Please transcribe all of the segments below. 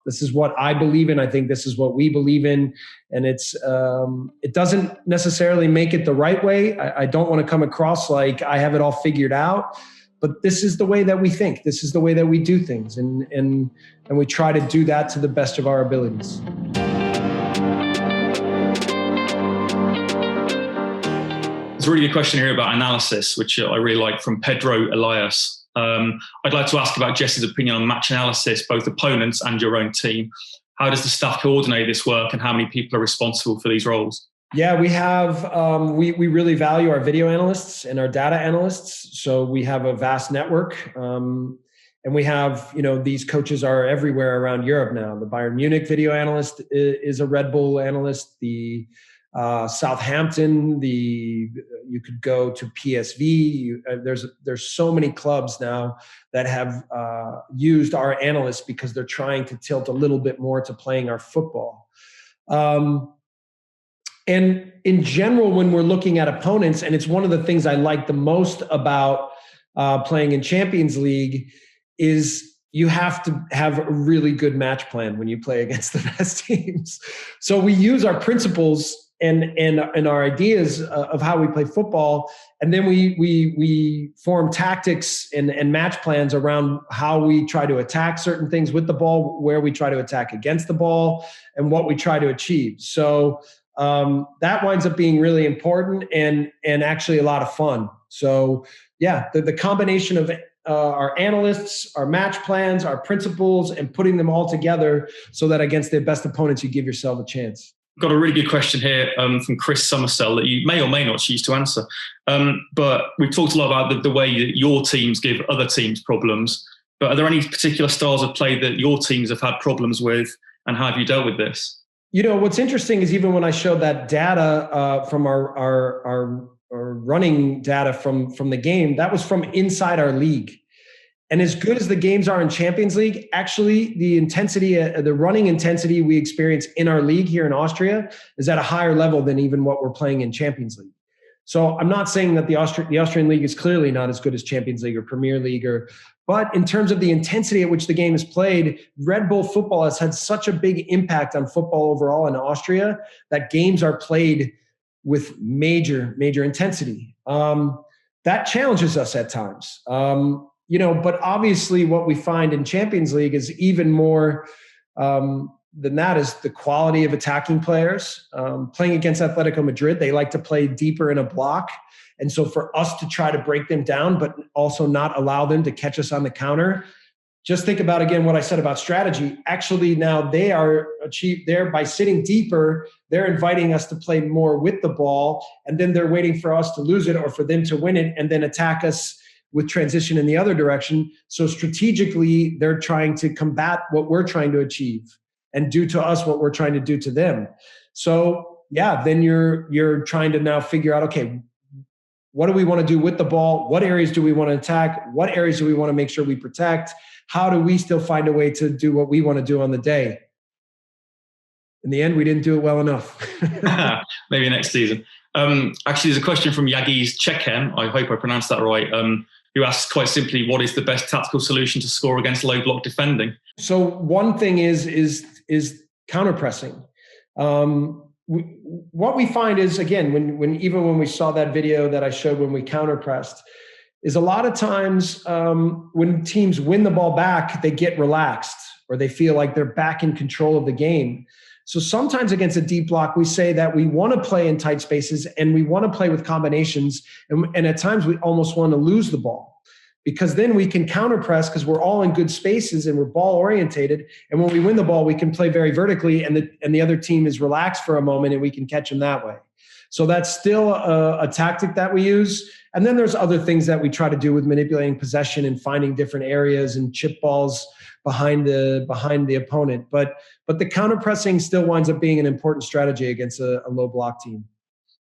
This is what I believe in. I think this is what we believe in. And it doesn't necessarily make it the right way. I don't want to come across like I have it all figured out, but this is the way that we think. This is the way that we do things. And we try to do that to the best of our abilities. There's a really good question here about analysis, which I really like, from Pedro Elias. I'd like to ask about Jesse's opinion on match analysis, both opponents and your own team. How does the staff coordinate this work, and how many people are responsible for these roles? Yeah, we have, we really value our video analysts and our data analysts. So we have a vast network. And we have, these coaches are everywhere around Europe now. The Bayern Munich video analyst is a Red Bull analyst. The Southampton, you could go to PSV. There's so many clubs now that have used our analysts because they're trying to tilt a little bit more to playing our football. And in general, when we're looking at opponents, and it's one of the things I like the most about playing in Champions League, is you have to have a really good match plan when you play against the best teams. So we use our principles and our ideas of how we play football, and then we form tactics and match plans around how we try to attack certain things with the ball, where we try to attack against the ball, and what we try to achieve. So that winds up being really important and actually a lot of fun. So yeah, the combination of our analysts, our match plans, our principles, and putting them all together so that against the best opponents, you give yourself a chance. Got a really good question here from Chris Summersell that you may or may not choose to answer. But we've talked a lot about the way that your teams give other teams problems. But are there any particular styles of play that your teams have had problems with, and how have you dealt with this? What's interesting is even when I showed that data from our running data from the game, that was from inside our league. And as good as the games are in Champions League, actually the intensity, the running intensity we experience in our league here in Austria is at a higher level than even what we're playing in Champions League. So I'm not saying that the Austrian league is clearly not as good as Champions League or Premier League, but in terms of the intensity at which the game is played, Red Bull football has had such a big impact on football overall in Austria that games are played with major intensity. That challenges us at times. But obviously what we find in Champions League is even more than that is the quality of attacking players. Playing against Atletico Madrid, they like to play deeper in a block. And so for us to try to break them down, but also not allow them to catch us on the counter, just think about, again, what I said about strategy. Actually, now they are achieved there by sitting deeper. They're inviting us to play more with the ball, and then they're waiting for us to lose it or for them to win it and then attack us with transition in the other direction. So strategically, they're trying to combat what we're trying to achieve and do to us what we're trying to do to them. So yeah, then you're trying to now figure out, okay, what do we want to do with the ball? What areas do we want to attack? What areas do we want to make sure we protect? How do we still find a way to do what we want to do on the day? In the end, we didn't do it well enough. Maybe next season. Actually, there's a question from Yagis Chekhem, I hope I pronounced that right, who asks quite simply, what is the best tactical solution to score against low block defending? So one thing is counter-pressing. What we find is, again, when we saw that video that I showed when we counter-pressed, is a lot of times when teams win the ball back, they get relaxed or they feel like they're back in control of the game. So sometimes against a deep block, we say that we want to play in tight spaces and we want to play with combinations. And at times we almost want to lose the ball because then we can counter press because we're all in good spaces and we're ball orientated. And when we win the ball, we can play very vertically and the other team is relaxed for a moment and we can catch them that way. So that's still a tactic that we use. And then there's other things that we try to do with manipulating possession and finding different areas and chip balls behind the opponent. But the counter pressing still winds up being an important strategy against a low block team.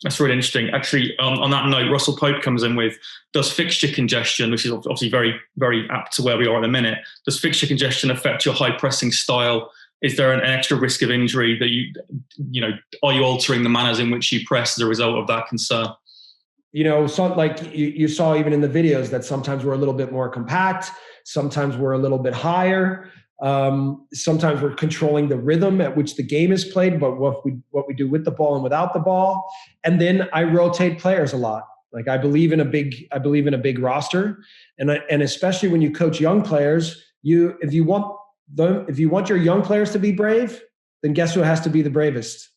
That's really interesting. Actually, on that note, Russell Pope comes in with, does fixture congestion, which is obviously very, very apt to where we are at the minute, does fixture congestion affect your high pressing style? Is there an extra risk of injury that are you altering the manners in which you press as a result of that concern? So like you saw even in the videos that sometimes we're a little bit more compact, sometimes we're a little bit higher. Sometimes we're controlling the rhythm at which the game is played, but what we do with the ball and without the ball. And then I rotate players a lot. Like I believe in a big roster, and especially when you coach young players, if you want your young players to be brave, then guess who has to be the bravest?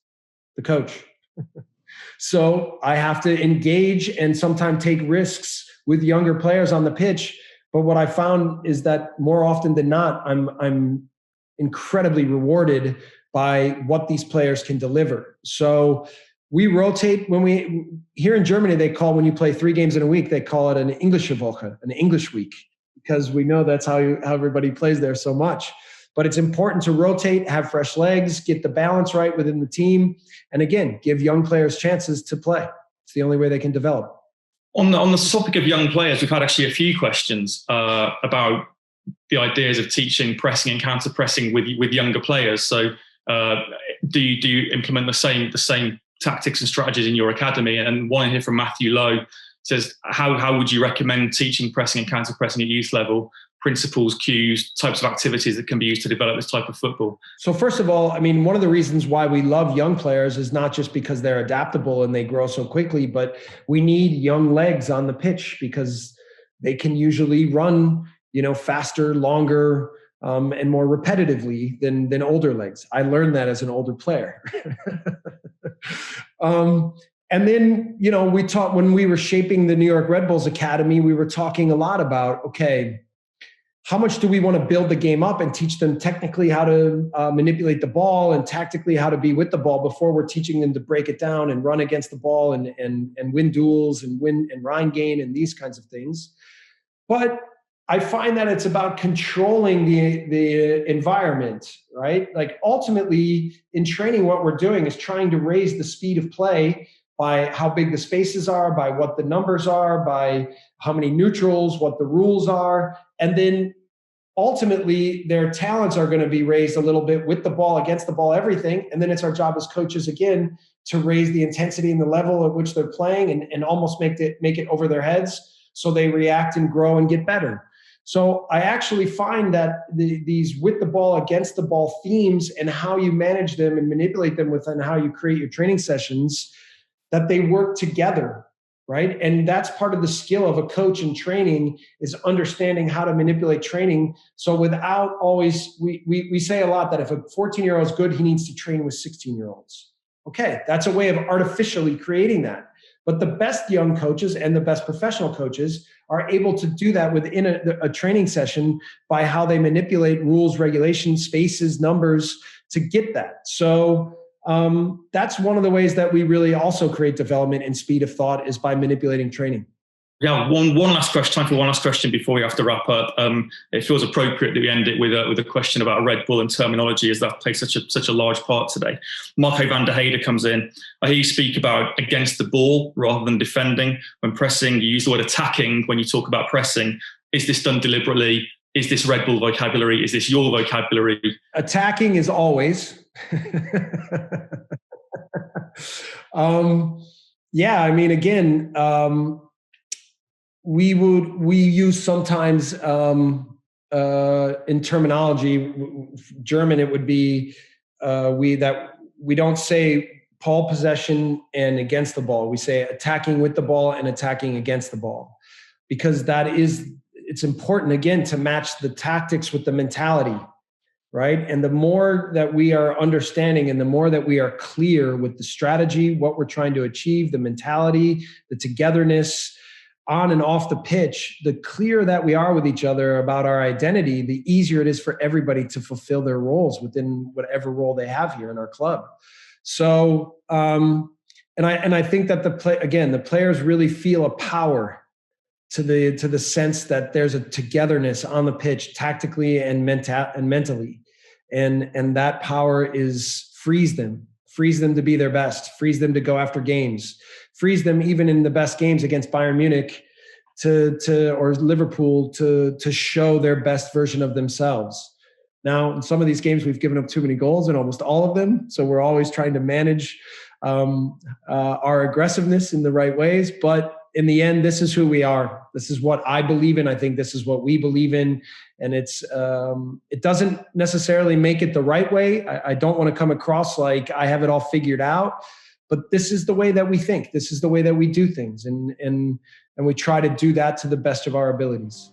The coach. So I have to engage and sometimes take risks with younger players on the pitch. But what I found is that more often than not, I'm incredibly rewarded by what these players can deliver. So we rotate here in Germany, when you play 3 games in a week, they call it an Englische Woche, an English week, because we know that's how everybody plays there so much. But it's important to rotate, have fresh legs, get the balance right within the team. And again, give young players chances to play. It's the only way they can develop. On the topic of young players, we've had actually a few questions about the ideas of teaching pressing and counter pressing with younger players. So do you implement the same tactics and strategies in your academy? And one here from Matthew Lowe says, how would you recommend teaching pressing and counter pressing at youth level? Principles, cues, types of activities that can be used to develop this type of football? So first of all, I mean, one of the reasons why we love young players is not just because they're adaptable and they grow so quickly, but we need young legs on the pitch because they can usually run, faster, longer, and more repetitively than older legs. I learned that as an older player. And then, we taught when we were shaping the New York Red Bulls Academy, we were talking a lot about, okay, how much do we want to build the game up and teach them technically how to manipulate the ball and tactically how to be with the ball before we're teaching them to break it down and run against the ball and win duels and win and Rhein-Gain and these kinds of things. But I find that it's about controlling the environment, right? Like ultimately in training, what we're doing is trying to raise the speed of play by how big the spaces are, by what the numbers are, by how many neutrals, what the rules are. And then ultimately their talents are going to be raised a little bit with the ball, against the ball, everything. And then it's our job as coaches, again, to raise the intensity and the level at which they're playing and almost make it over their heads so they react and grow and get better. So I actually find that these with the ball, against the ball themes and how you manage them and manipulate them within how you create your training sessions, that they work together, right? And that's part of the skill of a coach in training is understanding how to manipulate training. So without always, we say a lot that if a 14-year-old is good, he needs to train with 16-year-olds. Okay, that's a way of artificially creating that. But the best young coaches and the best professional coaches are able to do that within a training session by how they manipulate rules, regulations, spaces, numbers to get that. So that's one of the ways that we really also create development and speed of thought is by manipulating training. Yeah, one last question. Time for one last question before we have to wrap up. It feels appropriate that we end it with a question about Red Bull and terminology, as that plays such a large part today. Marco van der Heide comes in. I hear you speak about against the ball rather than defending. When pressing, you use the word attacking when you talk about pressing. Is this done deliberately? Is this Red Bull vocabulary? Is this your vocabulary? Attacking is always. Yeah, I mean, again, we use sometimes in terminology, German, it would be we don't say ball possession and against the ball. We say attacking with the ball and attacking against the ball, because it's important, again, to match the tactics with the mentality, right? And the more that we are understanding and the more that we are clear with the strategy, what we're trying to achieve, the mentality, the togetherness on and off the pitch, the clearer that we are with each other about our identity, the easier it is for everybody to fulfill their roles within whatever role they have here in our club. So, and I think that the players really feel a power to the sense that there's a togetherness on the pitch, tactically and mentally, and that power frees them to be their best, frees them to go after games, frees them even in the best games against Bayern Munich or Liverpool to show their best version of themselves. Now, in some of these games, we've given up too many goals in almost all of them, so we're always trying to manage our aggressiveness in the right ways. But in the end, this is who we are. This is what I believe in. I think this is what we believe in. And it doesn't necessarily make it the right way. I don't want to come across like I have it all figured out, but this is the way that we think. This is the way that we do things. And we try to do that to the best of our abilities.